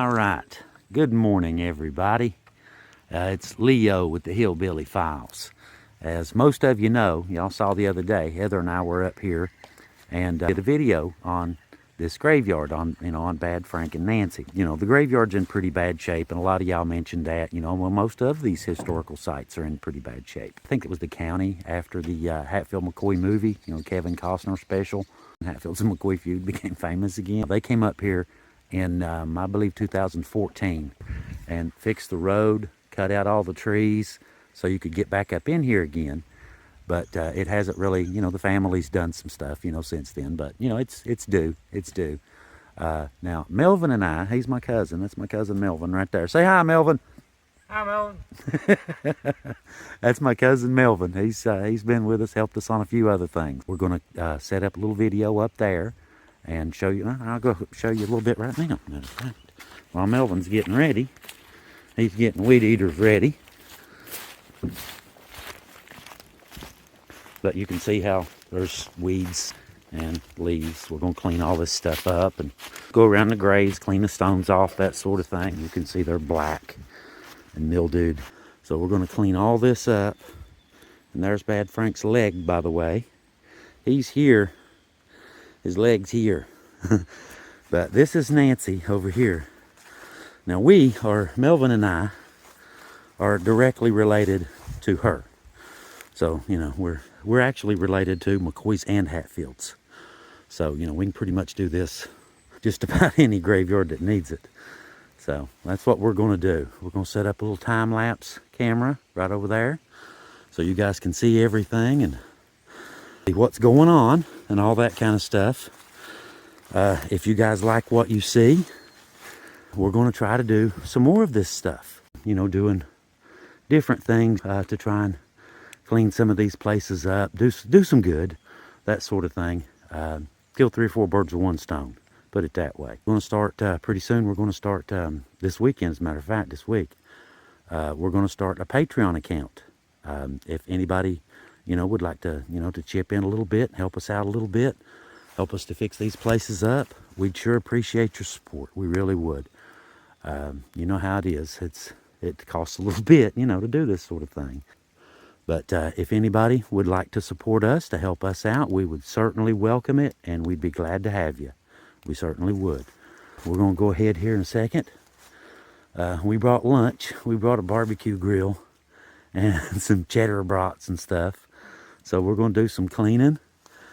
All right. Good morning, everybody. It's Leo with the Hillbilly Files. As most of you know, y'all saw the other day, Heather and I were up here and did a video on this graveyard on Bad Frank and Nancy. The graveyard's in pretty bad shape, and a lot of y'all mentioned that. Well, most of these historical sites are in pretty bad shape. I think it was the county after the Hatfield McCoy movie, Kevin Costner special. Hatfield's and McCoy feud became famous again. They came up here in, I believe, 2014 and fixed the road, cut out all the trees so you could get back up in here again. But it hasn't really, the family's done some stuff, since then. But, it's due. It's due. Now, Melvin and I, he's my cousin. That's my cousin Melvin right there. Say hi, Melvin. Hi, Melvin. That's my cousin Melvin. He's been with us, helped us on a few other things. We're going to set up a little video up there and show you. I'll go show you a little bit right now. Matter of fact, while Melvin's getting ready, he's getting weed eaters ready. But you can see how there's weeds and leaves. We're going to clean all this stuff up and go around the graves, clean the stones off, that sort of thing. You can see they're black and mildewed. So we're going to clean all this up. And there's Bad Frank's leg, by the way. He's here. His leg's here. But this is Nancy over here. Now Melvin and I are directly related to her. So, we're actually related to McCoy's and Hatfields. So, we can pretty much do this just about any graveyard that needs it. So, that's what we're going to do. We're going to set up a little time-lapse camera right over there so you guys can see everything and see what's going on and all that kind of stuff. If you guys like what you see, we're going to try to do some more of this stuff. Doing different things to try and clean some of these places up, do some good, that sort of thing. Kill 3 or 4 birds with one stone, put it that way. We're going to start pretty soon. We're going to start this weekend, as a matter of fact, this week. We're going to start a Patreon account. If anybody, would like to, to chip in a little bit, help us out a little bit, help us to fix these places up, we'd sure appreciate your support. We really would. You know how it is. It costs a little bit, to do this sort of thing. But if anybody would like to support us, to help us out, we would certainly welcome it, and we'd be glad to have you. We certainly would. We're going to go ahead here in a second. We brought lunch. We brought a barbecue grill and some cheddar brats and stuff. So we're going to do some cleaning,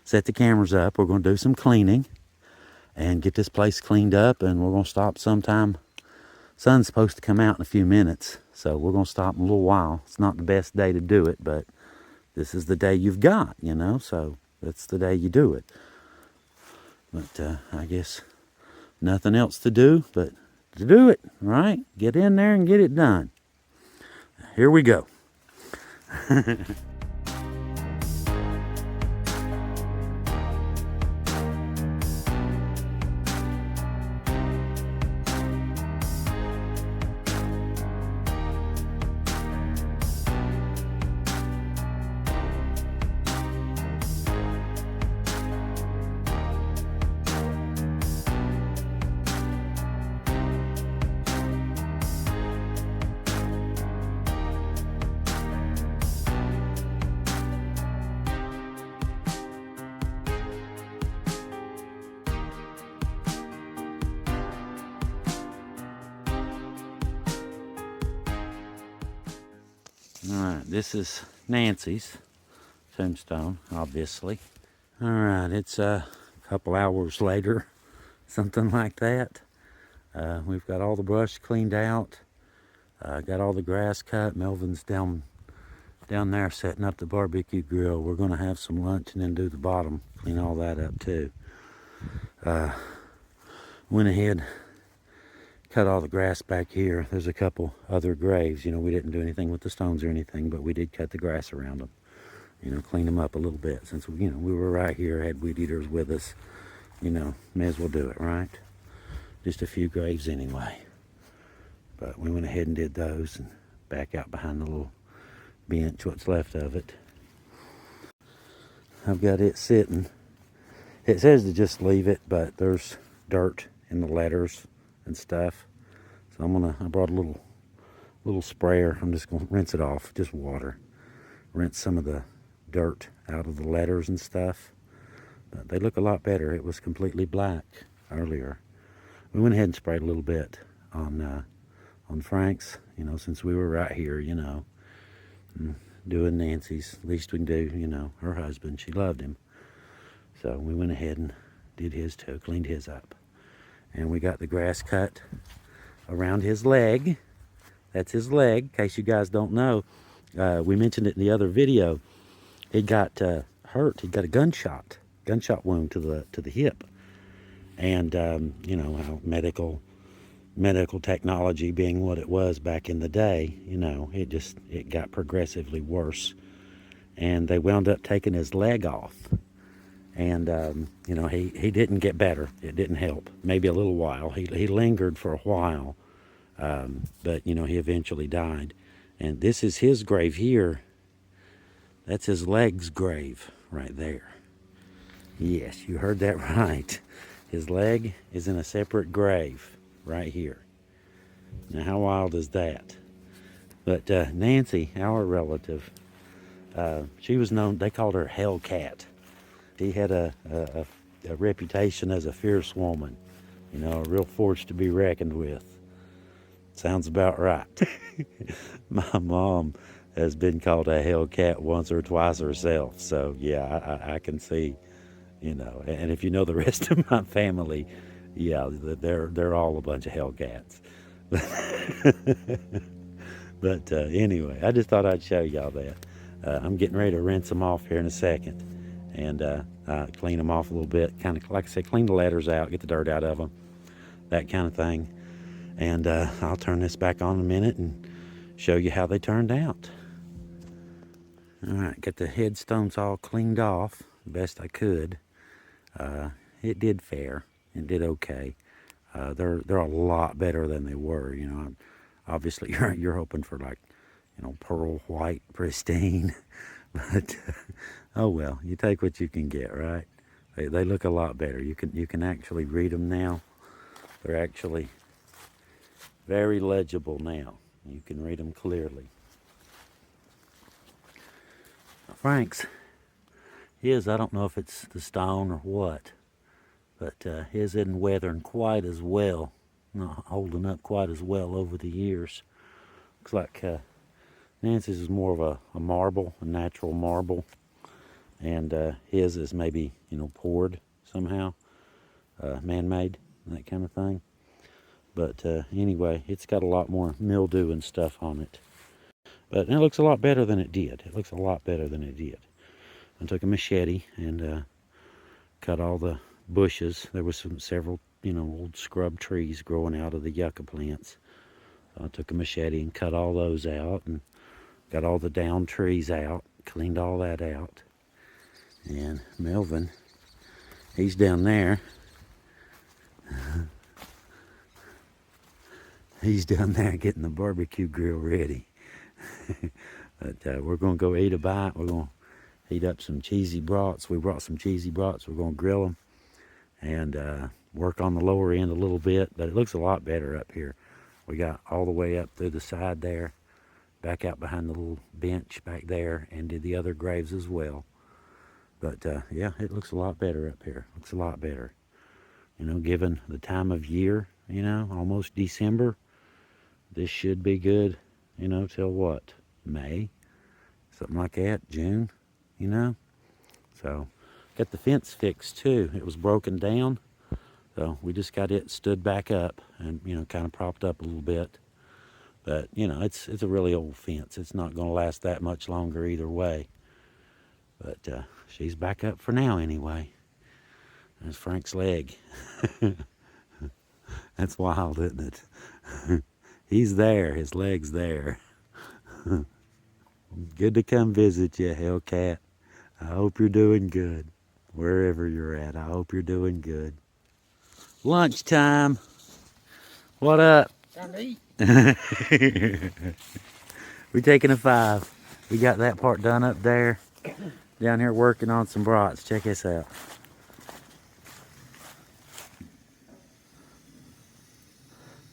set the cameras up. We're going to do some cleaning and get this place cleaned up, and we're going to stop sometime. Sun's supposed to come out in a few minutes, so we're going to stop in a little while. It's not the best day to do it, but this is the day you've got, so that's the day you do it. But I guess nothing else to do but to do it, right? Get in there and get it done. Here we go. Alright, this is Nancy's tombstone, obviously. Alright, it's a couple hours later, something like that. We've got all the brush cleaned out, got all the grass cut. Melvin's down there setting up the barbecue grill. We're going to have some lunch and then do the bottom, clean all that up too. Went ahead, cut all the grass back here. There's a couple other graves. We didn't do anything with the stones or anything, but we did cut the grass around them. Clean them up a little bit. Since, we were right here, had weed eaters with us, may as well do it, right? Just a few graves anyway. But we went ahead and did those and back out behind the little bench, what's left of it. I've got it sitting. It says to just leave it, but there's dirt in the letters and stuff. So I brought a little sprayer. I'm just gonna rinse it off, just water. Rinse some of the dirt out of the letters and stuff. But they look a lot better. It was completely black earlier. We went ahead and sprayed a little bit on Frank's, since we were right here, doing Nancy's. Least we can do, her husband. She loved him. So we went ahead and did his too, cleaned his up. And we got the grass cut around his leg. That's his leg, in case you guys don't know. We mentioned it in the other video. He got hurt. He got a gunshot wound to the hip. And how medical technology being what it was back in the day, it got progressively worse. And they wound up taking his leg off. And he didn't get better. It didn't help. Maybe a little while. He lingered for a while, but he eventually died. And this is his grave here. That's his leg's grave right there. Yes, you heard that right. His leg is in a separate grave right here. Now, how wild is that? But Nancy, our relative, she was known. They called her Hellcat. She had a reputation as a fierce woman, a real force to be reckoned with. Sounds about right. My mom has been called a Hellcat once or twice herself, so yeah, I can see, and if you know the rest of my family, yeah, they're all a bunch of Hellcats. But anyway, I just thought I'd show y'all that. I'm getting ready to rinse them off here in a second. And clean them off a little bit, kind of like I said, clean the letters out, get the dirt out of them, that kind of thing. And I'll turn this back on in a minute and show you how they turned out. All right, got the headstones all cleaned off the best I could. It did fair. It did okay. They're a lot better than they were. Obviously you're hoping for pearl white, pristine. But oh well, you take what you can get, right? They look a lot better. You can actually read them now. They're actually very legible now. You can read them clearly. Frank's, I don't know if it's the stone or what, but his isn't weathering quite as well, not holding up quite as well over the years. Looks like Nancy's is more of a marble, a natural marble, and his is maybe, poured somehow, man-made, that kind of thing. But anyway, it's got a lot more mildew and stuff on it. But it looks a lot better than it did. It looks a lot better than it did. I took a machete and cut all the bushes. There was several, old scrub trees growing out of the yucca plants. So I took a machete and cut all those out and got all the down trees out, cleaned all that out. And Melvin, he's down there. He's down there getting the barbecue grill ready. But we're going to go eat a bite. We're going to heat up some cheesy brats. We brought some cheesy brats. We're going to grill them and work on the lower end a little bit. But it looks a lot better up here. We got all the way up through the side there, back out behind the little bench back there, and did the other graves as well. But yeah, it looks a lot better up here. Looks a lot better. Given the time of year, almost December, this should be good, till what? May? Something like that, June, So, got the fence fixed too. It was broken down. So we just got it stood back up and, kind of propped up a little bit. But, it's a really old fence. It's not going to last that much longer either way. But she's back up for now anyway. There's Frank's leg. That's wild, isn't it? He's there. His leg's there. Good to come visit you, Hellcat. I hope you're doing good. Wherever you're at, I hope you're doing good. Lunchtime. What up? Time to eat. We taking a 5. We got that part done up there. Down here working on some brats. Check this out.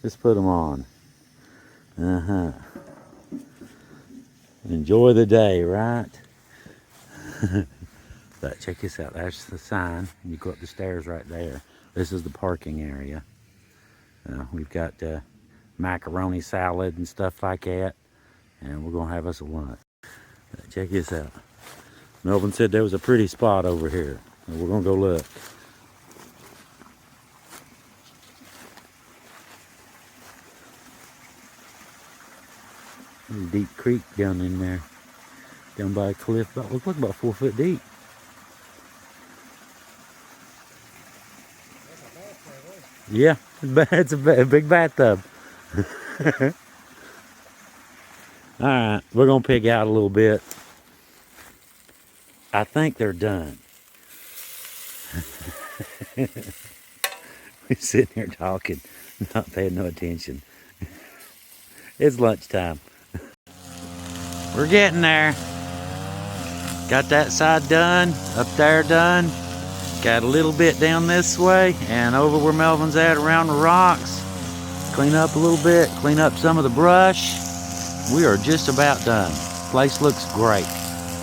Just put them on. Uh-huh. Enjoy the day, right? But check this out. That's the sign. You go up the stairs right there. This is the parking area. We've got macaroni salad and stuff like that. And we're going to have us a lunch. But check this out. Melvin said there was a pretty spot over here. And we're going to go look. There's a deep creek down in there. Down by a cliff. Looks like about 4 foot deep. Yeah, it's a big bathtub. Alright, we're going to pig out a little bit. I think they're done. We're sitting here talking, not paying no attention. It's lunchtime. We're getting there. Got that side done, up there done. Got a little bit down this way, and over where Melvin's at around the rocks. Clean up a little bit, clean up some of the brush. We are just about done. Place looks great.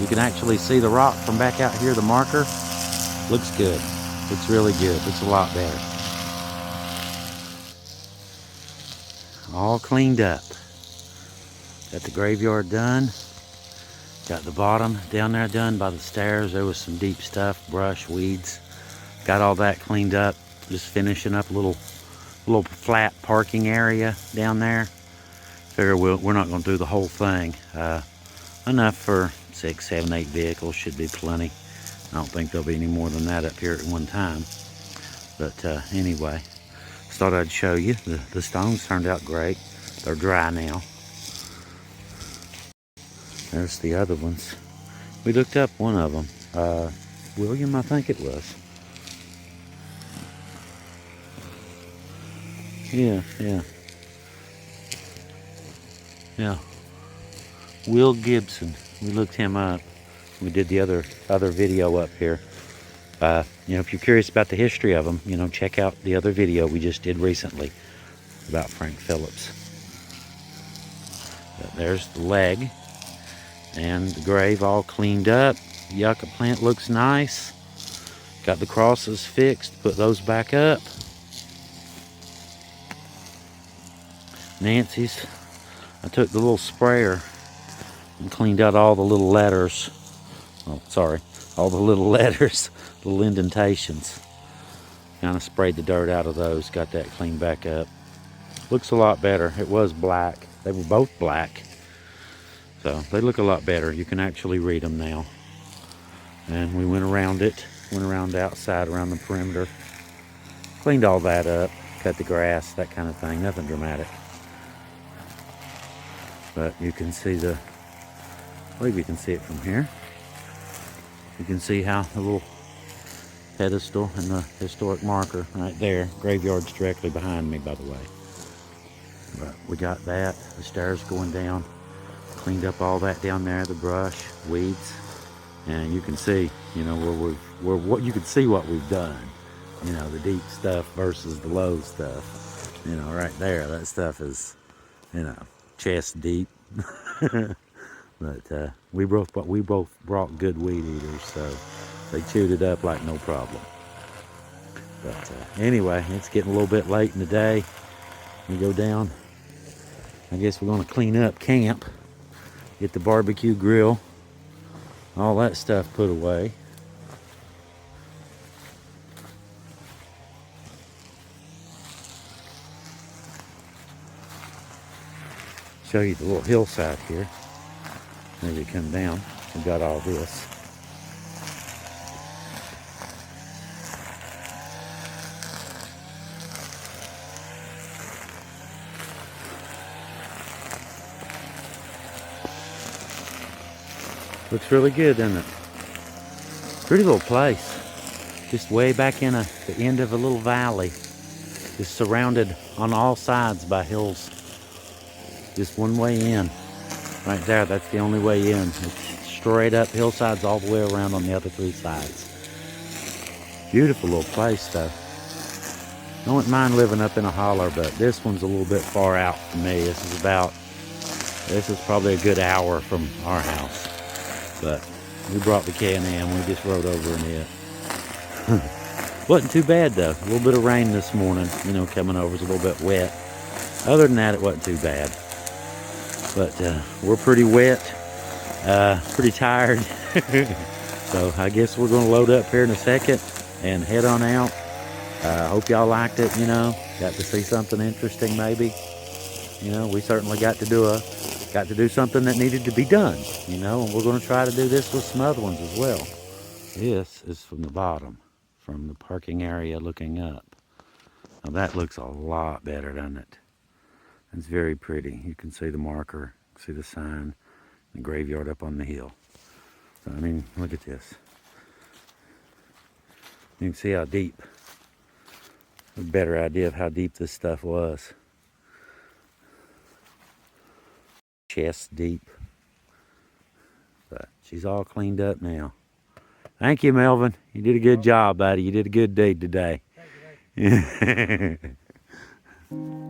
You can actually see the rock from back out here, the marker. Looks good. Looks really good. Looks a lot better. All cleaned up. Got the graveyard done. Got the bottom down there done by the stairs. There was some deep stuff, brush, weeds. Got all that cleaned up. Just finishing up a little flat parking area down there. Figure we're not going to do the whole thing. Enough for 6, 7, 8 vehicles should be plenty. I don't think there'll be any more than that up here at one time. But anyway, just thought I'd show you. The stones turned out great. They're dry now. There's the other ones. We looked up one of them. William, I think it was. Yeah. Will Gibson. We looked him up. We did the other video up here. If you're curious about the history of them, check out the other video we just did recently about Frank Phillips. But there's the leg and the grave all cleaned up. The yucca plant looks nice. Got the crosses fixed, put those back up. Nancy's, I took the little sprayer and cleaned out all the little letters. Oh, sorry, all the little letters, little indentations. Kind of sprayed the dirt out of those, got that cleaned back up. Looks a lot better. It was black. They were both black. So they look a lot better. You can actually read them now. And we went around it, went around outside, around the perimeter. Cleaned all that up, cut the grass, that kind of thing, nothing dramatic. But you can see I believe you can see it from here. You can see how the little pedestal and the historic marker right there. Graveyard's directly behind me, by the way. But we got that, the stairs going down. Cleaned up all that down there, the brush, weeds. And you can see, you can see what we've done. The deep stuff versus the low stuff. Right there, that stuff is, chest deep. But we both brought good weed eaters, so they chewed it up like no problem. But anyway, it's getting a little bit late in the day. We go down. I guess we're going to clean up camp, get the barbecue grill, all that stuff put away. Show you the little hillside here. As you come down, we've got all this. Looks really good, doesn't it? Pretty little place. Just way back in the end of a little valley. Just surrounded on all sides by hills. Just one way in. Right there, that's the only way in. It's straight up hillsides all the way around on the other 3 sides. Beautiful little place, though. I wouldn't mind living up in a holler, but this one's a little bit far out for me. This is about This is probably a good hour from our house. But we brought the Can-Am. We just rode over in it. Wasn't too bad though. A little bit of rain this morning, you know, coming over. It's a little bit wet. Other than that, it wasn't too bad. But we're pretty wet, pretty tired. So I guess we're going to load up here in a second and head on out. Hope y'all liked it, you know. Got to see something interesting maybe. You know, we certainly got to do something that needed to be done, you know, and we're going to try to do this with some other ones as well. This is from the bottom, from the parking area looking up. Now that looks a lot better, doesn't it? It's very pretty. You can see the marker, see the sign, the graveyard up on the hill. So, I mean, look at this. You can see how deep. A better idea of how deep this stuff was. Chest deep. But she's all cleaned up now. Thank you, Melvin. You did a good job, buddy. You did a good deed today. Thank you.